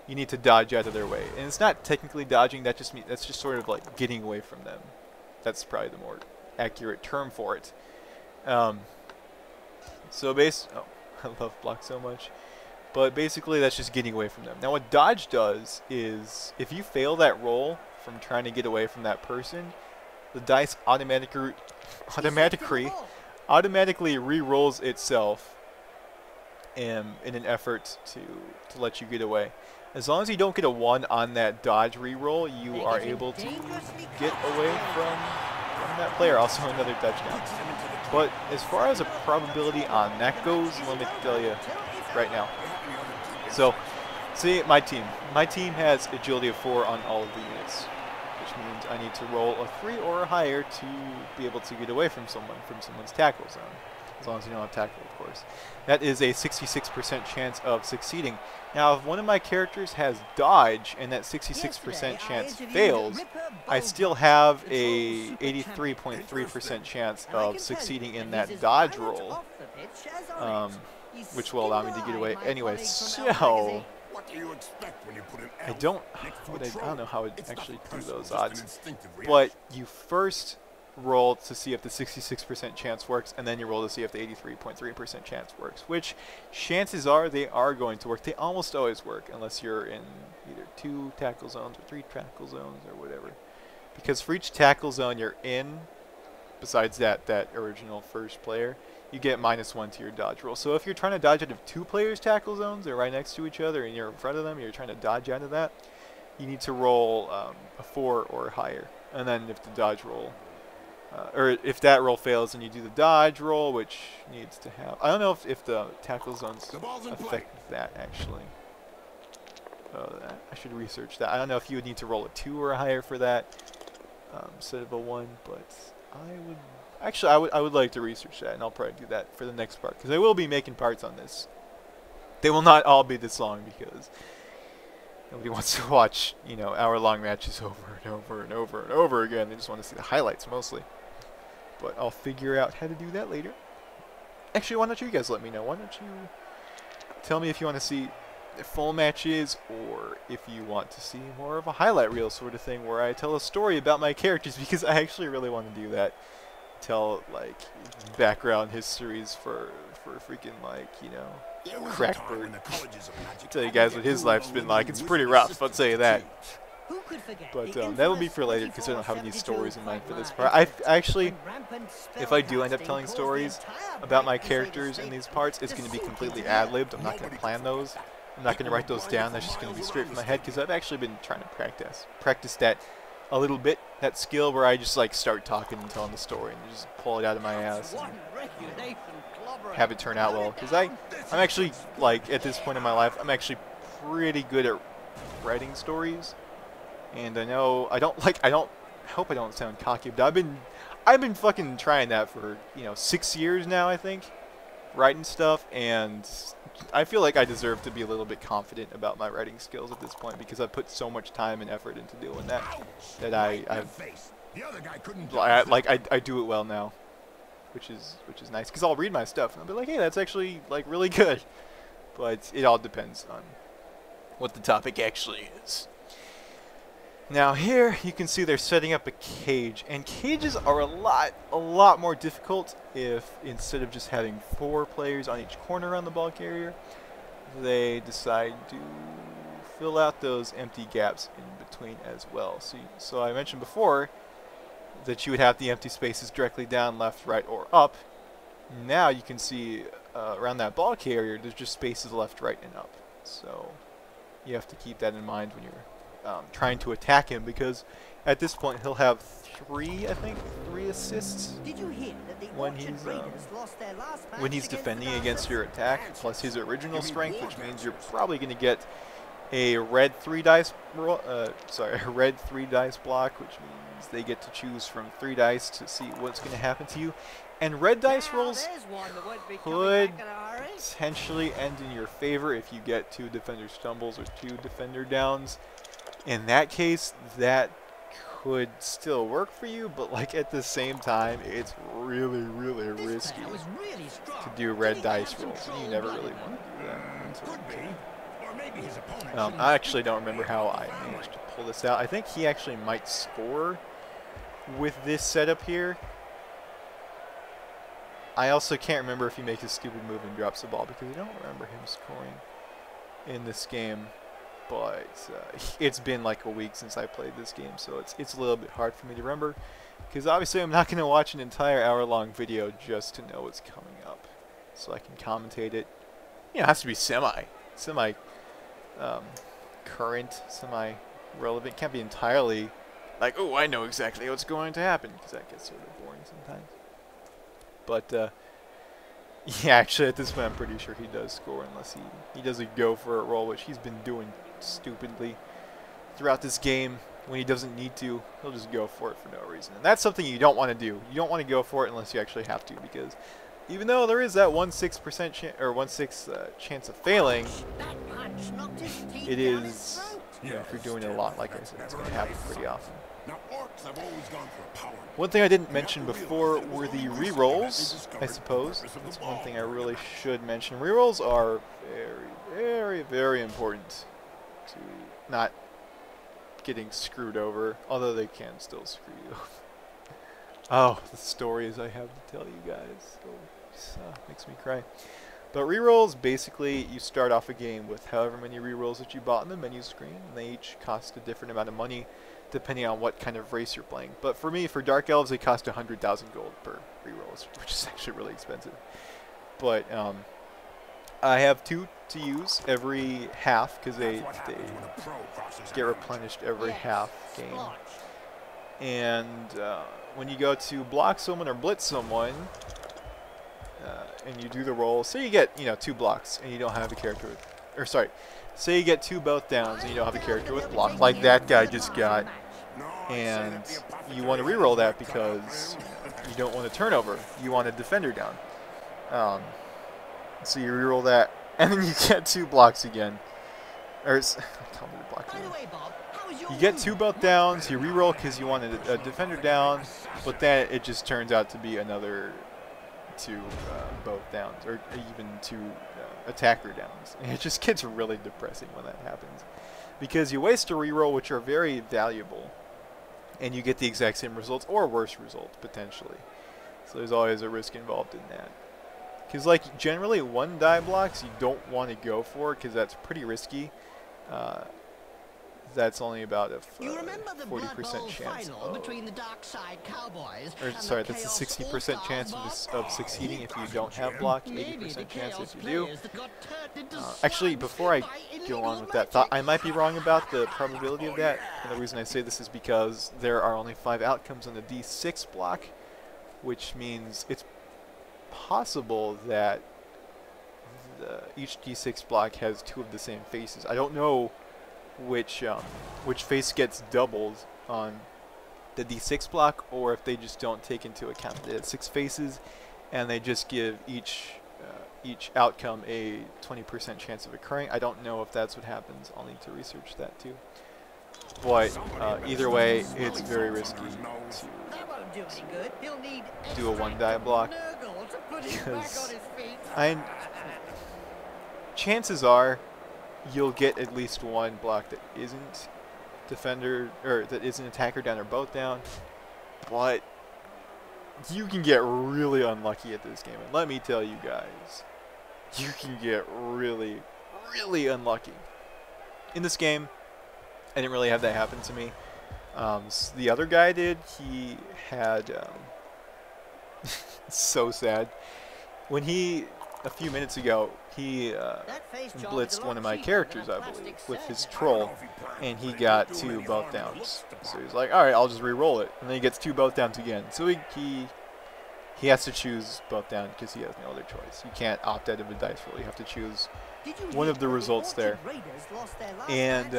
you need to dodge out of their way. And it's not technically dodging. That just that's just sort of like getting away from them. That's probably the more accurate term for it. So I love block so much. But basically, that's just getting away from them. Now, what dodge does is, if you fail that roll from trying to get away from that person, the dice automatically re-rolls itself in an effort to let you get away. As long as you don't get a 1 on that dodge re-roll, you are able to get away from that player. Also another touchdown. But as far as a probability on that goes, let me tell you right now. So, see my team. My team has agility of 4 on all of the units, which means I need to roll a 3 or higher to be able to get away from someone's tackle zone. As long as you don't have tackle, of course. That is a 66% chance of succeeding. Now, if one of my characters has dodge and that 66% chance fails, I still have a 83.3% chance of succeeding in that dodge roll, which will allow me to get away. Anyway, so I don't know how to actually do those odds, but you first roll to see if the 66% chance works, and then you roll to see if the 83.3% chance works, which chances are they are going to work. They almost always work, unless you're in either 2 tackle zones or 3 tackle zones or whatever. Because for each tackle zone you're in, besides that original first player, you get -1 to your dodge roll. So if you're trying to dodge out of 2 players' tackle zones, they're right next to each other and you're in front of them, you're trying to dodge out of that, you need to roll a 4 or higher. And then if the dodge roll, or if that roll fails, then you do the dodge roll, which needs to have... I don't know if the tackle zones affect that, actually. I should research that. I don't know if you would need to roll a 2 or higher for that instead of a 1, but I would... Actually, I would like to research that, and I'll probably do that for the next part, because I will be making parts on this. They will not all be this long, because nobody wants to watch, you know, hour-long matches over and over and over and over again. They just want to see the highlights, mostly. But I'll figure out how to do that later. Actually, why don't you guys let me know? Why don't you tell me if you want to see full matches, or if you want to see more of a highlight reel sort of thing, where I tell a story about my characters, because I actually really want to do that. Tell, like, background histories for freaking, like, you know, Crackbird. I'll tell you guys what his life's been like. It's pretty rough, I'll tell you that. But that will be for later, because I don't have any stories in mind for this part. I actually, if I do end up telling stories about my characters in these parts, it's going to be completely ad-libbed. I'm not going to plan those. I'm not going to write those down. That's just going to be straight from my head because I've actually been trying to practice that a little bit. That skill where I just like start talking and telling the story and just pull it out of my ass and, you know, have it turn out well. Because I'm actually, like, at this point in my life, I'm actually pretty good at writing stories. And I know I hope I don't sound cocky, but I've been fucking trying that for, you know, 6 years now, I think, writing stuff, and I feel like I deserve to be a little bit confident about my writing skills at this point because I've put so much time and effort into doing that I do it well now, which is nice because I'll read my stuff and I'll be like, hey, that's actually like really good, but it all depends on what the topic actually is. Now here you can see they're setting up a cage, and cages are a lot more difficult if instead of just having 4 players on each corner around the ball carrier, they decide to fill out those empty gaps in between as well. So I mentioned before that you would have the empty spaces directly down, left, right, or up. Now you can see around that ball carrier there's just spaces left, right, and up. So you have to keep that in mind when you're trying to attack him, because at this point he'll have 3 assists when he's defending against your attack, plus his original strength, which means you're probably going to get a red 3 dice a red 3 dice block, which means they get to choose from 3 dice to see what's going to happen to you. And red dice rolls could potentially end in your favor if you get 2 defender stumbles or 2 defender downs. In that case, that could still work for you, but like at the same time, it's really risky to do red dice rolls. You never really want to do that. I actually don't remember how I managed to pull this out. I think he actually might score with this setup here. I also can't remember if he makes a stupid move and drops the ball, because I don't remember him scoring in this game. But it's been like a week since I played this game, so it's a little bit hard for me to remember, because obviously I'm not going to watch an entire hour-long video just to know what's coming up, so I can commentate it. You know, it has to be semi current, semi-relevant. Can't be entirely like, oh, I know exactly what's going to happen, because that gets sort of boring sometimes. But yeah, actually at this point I'm pretty sure he does score, unless he does a go for it roll, which he's been doing stupidly throughout this game. When he doesn't need to, he'll just go for it for no reason, and that's something you don't want to do. You don't want to go for it unless you actually have to, because even though there is that 1/6% chance of failing, it is, you know, if you're doing it a lot, like I said, it's going to happen pretty often. One thing I didn't mention before were the rerolls, I suppose. That's one thing I really should mention. Rerolls are very important to not getting screwed over, although they can still screw you. Oh, the stories I have to tell you guys. Oh, makes me cry. But rerolls, basically, you start off a game with however many rerolls that you bought in the menu screen, and they each cost a different amount of money depending on what kind of race you're playing. But for me, for Dark Elves, they cost 100,000 gold per reroll, which is actually really expensive. But I have 2 to use every half, because they get replenished every half game. And when you go to block someone or blitz someone, and you do the roll, say you get 2 blocks and you don't have a character with, or sorry, say you get 2 both downs and you don't have a character with block, like that guy just got, and you want to reroll that because you don't want a turnover, you want a defender down. So you reroll that, and then you get 2 blocks again. Or you get 2 both downs, you reroll because you want a defender down, but then it just turns out to be another 2 both downs, or even 2 attacker downs. And it just gets really depressing when that happens, because you waste a reroll, which are very valuable, and you get the exact same results or worse results potentially. So there's always a risk involved in that. Because like generally 1 die blocks you don't want to go for, because that's pretty risky. that's only about a You remember the 40% chance final of, between the Dark Side Cowboys or and sorry, the that's a Chaos 60% chance All-Stars, of succeeding if you don't have block, maybe the 80% chance Chaos if you do. players that got turned into Actually, slugs before I by go on illegal with that thought, magic. I might be wrong about the probability of that. And the reason I say this is because there are only 5 outcomes on the D6 block, which means it's possible that each D6 block has 2 of the same faces. I don't know which face gets doubled on the D6 block, or if they just don't take into account the 6 faces, and they just give each outcome a 20% chance of occurring. I don't know if that's what happens. I'll need to research that too. But either way, it's very risky to do a 1-die block, because chances are you'll get at least one block that isn't defender, or that isn't attacker down or both down, but you can get really unlucky at this game. And let me tell you guys, you can get really, really unlucky. In this game, I didn't really have that happen to me. The other guy did. He had, so sad. When a few minutes ago, he blitzed one of my characters, I believe, with his troll, and he got 2 both downs. So he's like, alright, I'll just re-roll it. And then he gets 2 both downs again. So he has to choose both down because he has no other choice. You can't opt out of a dice roll. You have to choose one of the results there. And,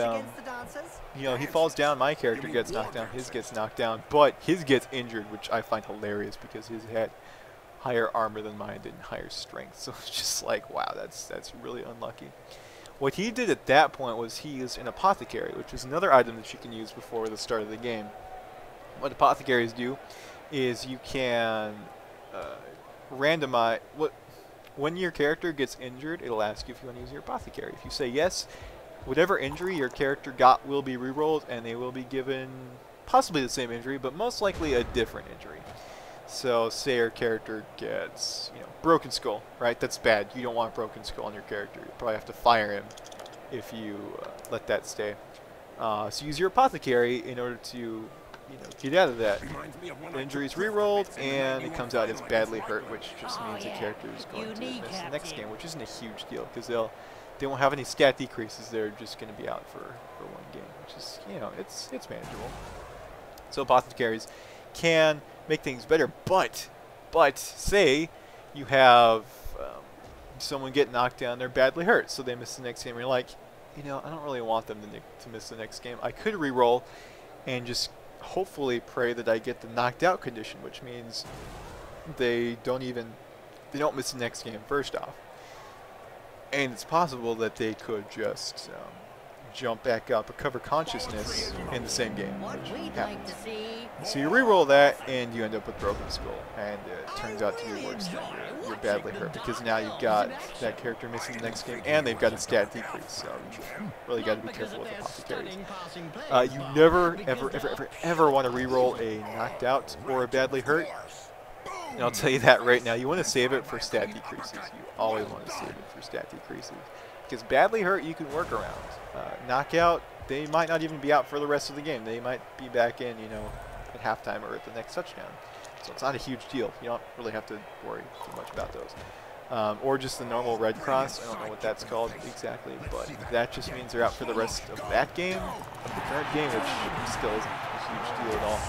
you know, he falls down, my character gets knocked down, his gets knocked down, but his gets injured, which I find hilarious because his had higher armor than mine did and higher strength. So it's just like, wow, that's really unlucky. What he did at that point was he used an apothecary, which is another item that you can use before the start of the game. What apothecaries do is you can randomize when your character gets injured, it'll ask you if you want to use your apothecary. If you say yes, whatever injury your character got will be rerolled, and they will be given possibly the same injury, but most likely a different injury. So say your character gets, you know, broken skull, right? That's bad. You don't want broken skull on your character. You probably have to fire him if you let that stay. So use your apothecary in order to, you know, get out of that. The injury is rerolled, and it comes out as badly hurt, which just means the character is going to miss the next game, which isn't a huge deal because they won't have any stat decreases. They're just going to be out for 1 game, which is, you know, it's manageable. So apothecaries can make things better, but say you have someone get knocked down, they're badly hurt, so they miss the next game. You're like, you know, I don't really want them to miss the next game. I could re-roll and just hopefully pray that I get the knocked out condition, which means they don't miss the next game first off. And it's possible that they could just jump back up, recover consciousness in the same game, which happens. So you re-roll that, and you end up with broken skull, and it turns out to be worse than you're badly hurt, because now you've got that character missing the next game, and they've got a stat decrease, so you really got to be careful with apothecaries. You never, ever want to re-roll a knocked out or a badly hurt, and I'll tell you that right now. You want to save it for stat decreases. You always want to save it for stat decreases, because badly hurt you can work around. Knockout, they might not even be out for the rest of the game. They might be back in, you know, at halftime or at the next touchdown. So it's not a huge deal. You don't really have to worry too much about those. Or just the normal Red Cross. I don't know what that's called exactly, but that just means they're out for the rest of that game, of the current game, which still isn't a huge deal at all.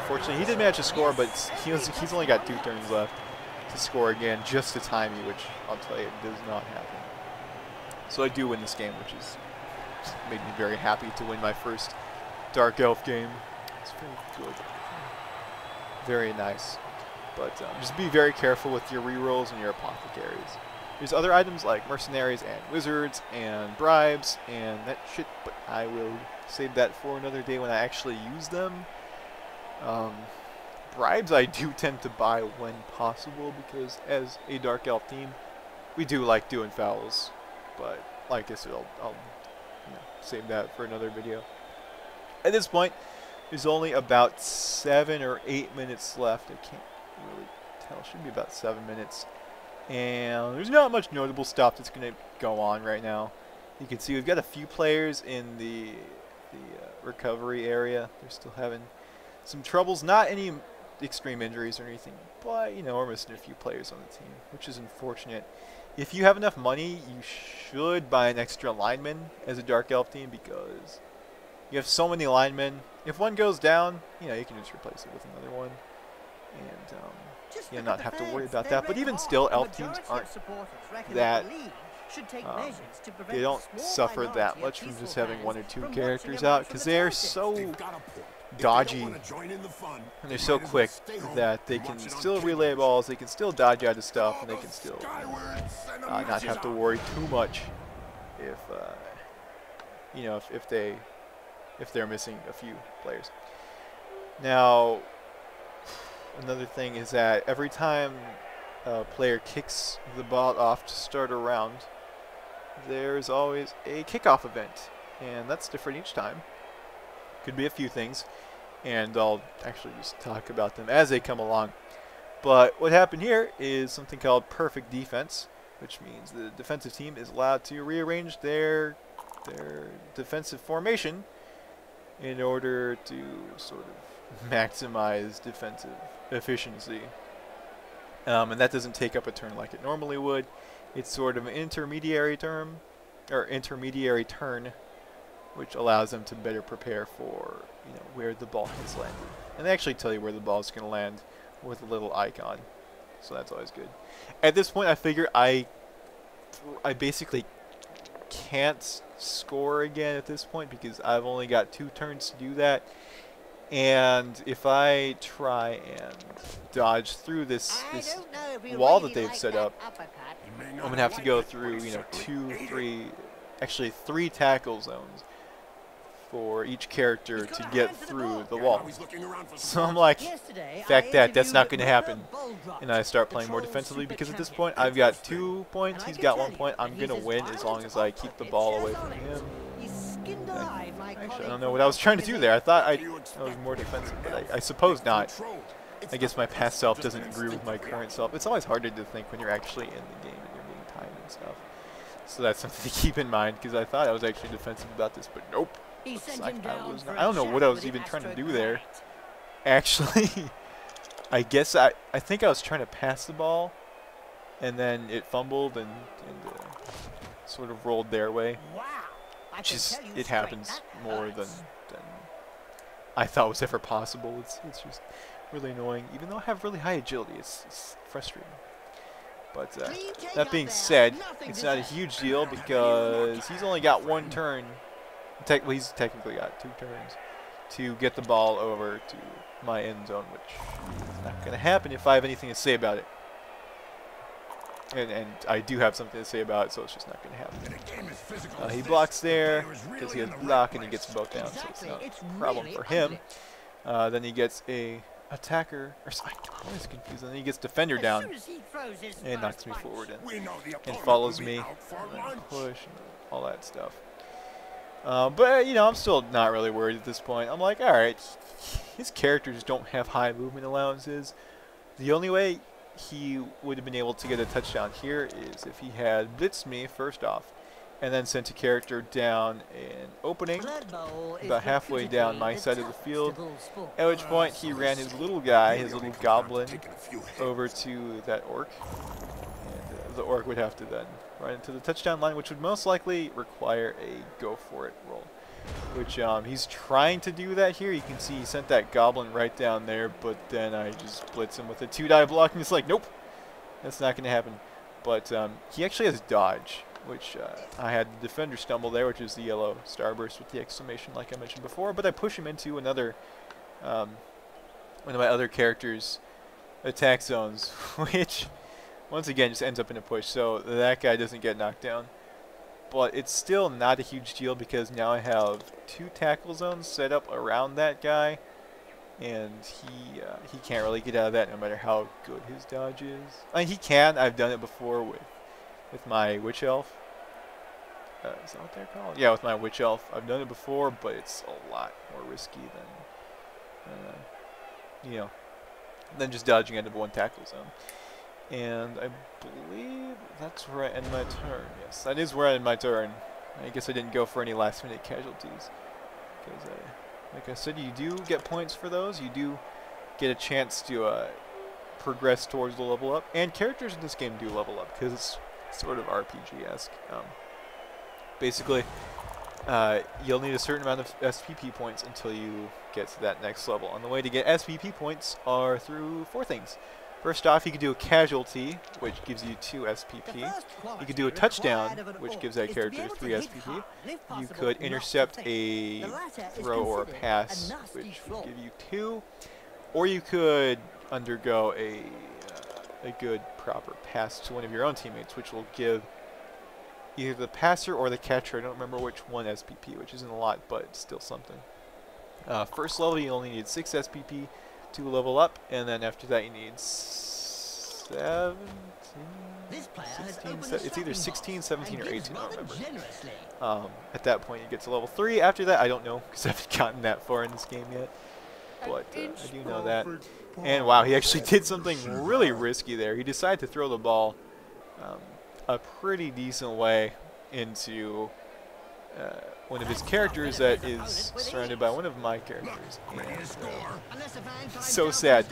Unfortunately, he did manage to score, but he's only got 2 turns left to score again, just to time you, which I'll tell you, does not happen. So I do win this game, which is made me very happy to win my first Dark Elf game. It's very good. Very nice. But just be very careful with your rerolls and your apothecaries. There's other items like mercenaries and wizards and bribes and that shit, but I will save that for another day when I actually use them. Bribes I do tend to buy when possible, because as a Dark Elf team, we do like doing fouls. But like I said, I'll save that for another video. At this point, there's only about 7 or 8 minutes left. I can't really tell. It should be about 7 minutes. And there's not much notable stuff that's going to go on right now. You can see we've got a few players in the recovery area. They're still having some troubles. Not any extreme injuries or anything, but you know, we're missing a few players on the team, which is unfortunate. If you have enough money, you should buy an extra lineman as a Dark Elf team because you have so many linemen. If one goes down, you know, you can just replace it with another one, and you know, not have to worry about that. But even still, Elf teams aren't that. They don't suffer that much from just having one or two characters out because they're so dodgy and they're so quick that they can still relay balls, they can still dodge out of stuff, and they can still not have to worry too much if you know, if they're missing a few players. Now, another thing is that every time a player kicks the ball off to start a round, there's always a kickoff event, and that's different each time. Could be a few things, and I'll actually just talk about them as they come along. But what happened here is something called perfect defense, which means the defensive team is allowed to rearrange their defensive formation in order to sort of maximize defensive efficiency. And that doesn't take up a turn like it normally would. It's sort of an intermediary turn, which allows them to better prepare for, you know, where the ball has landed. And they actually tell you where the ball is going to land with a little icon, so that's always good. At this point, I figure I basically can't score again at this point because I've only got 2 turns to do that. And if I try and dodge through this wall that they've set up, I'm going to have to go through, you know, 3 tackle zones for each character to get through the wall. So I'm like, fact that's not going to happen. And I start playing more defensively because at this point I've got 2 points, he's got 1 point. I'm going to win as long as I keep the ball away from him. Actually, I don't know what I was trying to do there. I thought I was more defensive, but I suppose not. I guess my past self doesn't agree with my current self. It's always harder to think when you're actually in the game and you're being timed and stuff. So that's something to keep in mind because I thought I was actually defensive about this, but nope. Like I was not. I don't know what I was even trying to do there. Actually, I guess I think I was trying to pass the ball, and then it fumbled and sort of rolled their way. Just it happens more than I thought was ever possible. It's just really annoying. Even though I have really high agility, it's frustrating. But that being said, it's not a huge deal because he's only got 1 turn. He's technically got 2 turns to get the ball over to my end zone, which is not going to happen if I have anything to say about it. And I do have something to say about it, so it's just not going to happen. He blocks there because he has block and he gets both down, so it's not a problem for him. Then he gets a attacker, or sorry, I'm always confused. And then he gets defender down and knocks me forward and follows me and push and all that stuff. But you know, I'm still not really worried at this point. I'm like, all right, his characters don't have high movement allowances. The only way he would have been able to get a touchdown here is if he had blitzed me first off, and then sent a character down an opening about halfway down my side of the field, at which point he ran his little guy, his little goblin, over to that orc, and the orc would have to then run into the touchdown line, which would most likely require a go-for-it roll, which he's trying to do that here. You can see he sent that goblin right down there, but then I just blitz him with a 2-die block, and it's like, nope, that's not going to happen. But he actually has dodge, which I had the defender stumble there, which is the yellow starburst with the exclamation like I mentioned before, but I push him into another, one of my other characters' attack zones, which once again just ends up in a push, so that guy doesn't get knocked down. But it's still not a huge deal because now I have 2 tackle zones set up around that guy, and he can't really get out of that no matter how good his dodge is. I mean, he can. I've done it before with my witch elf. Is that what they're called? Yeah, with my witch elf. I've done it before, but it's a lot more risky than just dodging out of 1 tackle zone. And I believe that's where I end my turn. Yes, that is where I end my turn. I guess I didn't go for any last-minute casualties. Because, like I said, you do get points for those. You do get a chance to progress towards the level up. And characters in this game do level up because it's sort of RPG-esque. Basically, you'll need a certain amount of SPP points until you get to that next level. And the way to get SPP points are through 4 things. First off, you can do a casualty, which gives you 2 SPP. You could do a touchdown, which gives that character 3 SPP. You could intercept a throw or a pass, which would give you 2. Or you could undergo a good, proper pass to one of your own teammates, which will give either the passer or the catcher, I don't remember which one, SPP, which isn't a lot, but it's still something. First level, you only need 6 SPP to level up, and then after that you need 17, 16, it's either 16, 17, or 18, I don't remember. At that point you get to level 3. After that, I don't know, because I haven't gotten that far in this game yet. But I do know that. And wow, he actually did something really risky there. He decided to throw the ball a pretty decent way into one of his characters that is surrounded by one of my characters. And, so sad.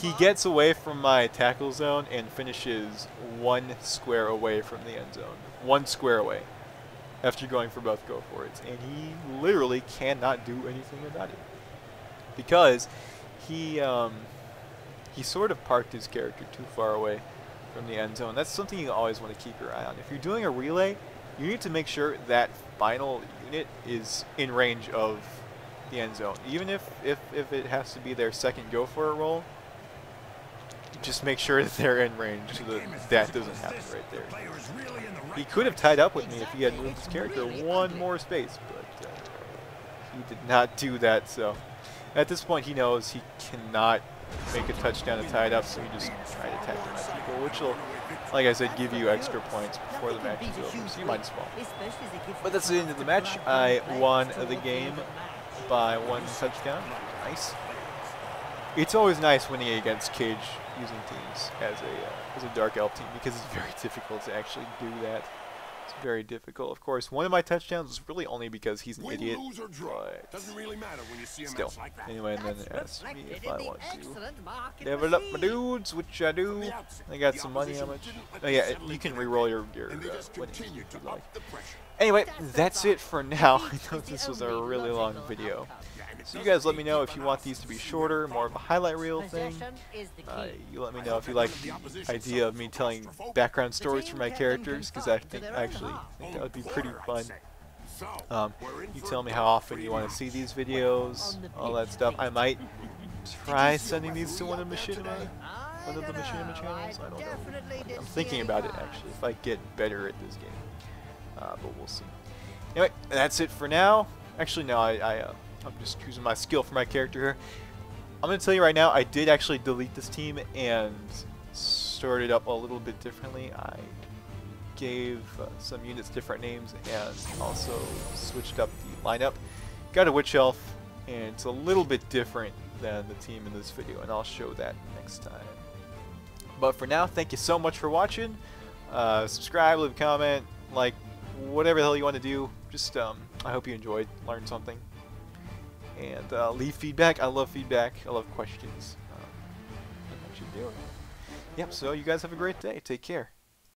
He gets away from my tackle zone and finishes 1 square away from the end zone. 1 square away. After going for both go for it. And he literally cannot do anything about it. Because he sort of parked his character too far away from the end zone. That's something you always want to keep your eye on. If you're doing a relay, you need to make sure that final unit is in range of the end zone. Even if it has to be their second go for it roll, just make sure that they're in range so that doesn't happen right there. He could have tied up with me if he had moved his character 1 more space, but he did not do that, so at this point he knows he cannot make a touchdown to tie it up, so he just tried to attack the people, which will, like I said, give you extra points before the match is over, so you might as well. But that's the end of the match. I won the game by 1 touchdown. Nice. It's always nice winning against Cage using teams as a Dark Elf team, because it's very difficult to actually do that. It's very difficult. Of course, one of my touchdowns was really only because he's an idiot, but doesn't really matter when you see a still. match like that. Anyway, and then it asks me if I want to level up my dudes, which I do. I got some money. How much? Oh yeah, you can re-roll your winnings if you'd like. Anyway, that's it for now. I know this was a really long video. So you guys let me know if you want these to be shorter, more of a highlight reel thing. You let me know if you like the idea of me telling background stories for my characters, because I actually think that would be pretty fun. You tell me how often you want to see these videos, all that stuff. I might try sending these to one of the Machinima channels. I don't know. I'm thinking about it actually, if I get better at this game. But we'll see. Anyway, that's it for now. Actually, no, I'm just choosing my skill for my character here. I'm going to tell you right now, I did actually delete this team and start it up a little bit differently. I gave some units different names and also switched up the lineup. Got a Witch Elf, and it's a little bit different than the team in this video, and I'll show that next time. But for now, thank you so much for watching. Subscribe, leave a comment, like, whatever the hell you want to do. Just, I hope you enjoyed, learned something. And leave feedback. I love feedback. I love questions. That's what you do. Yep, so you guys have a great day. Take care.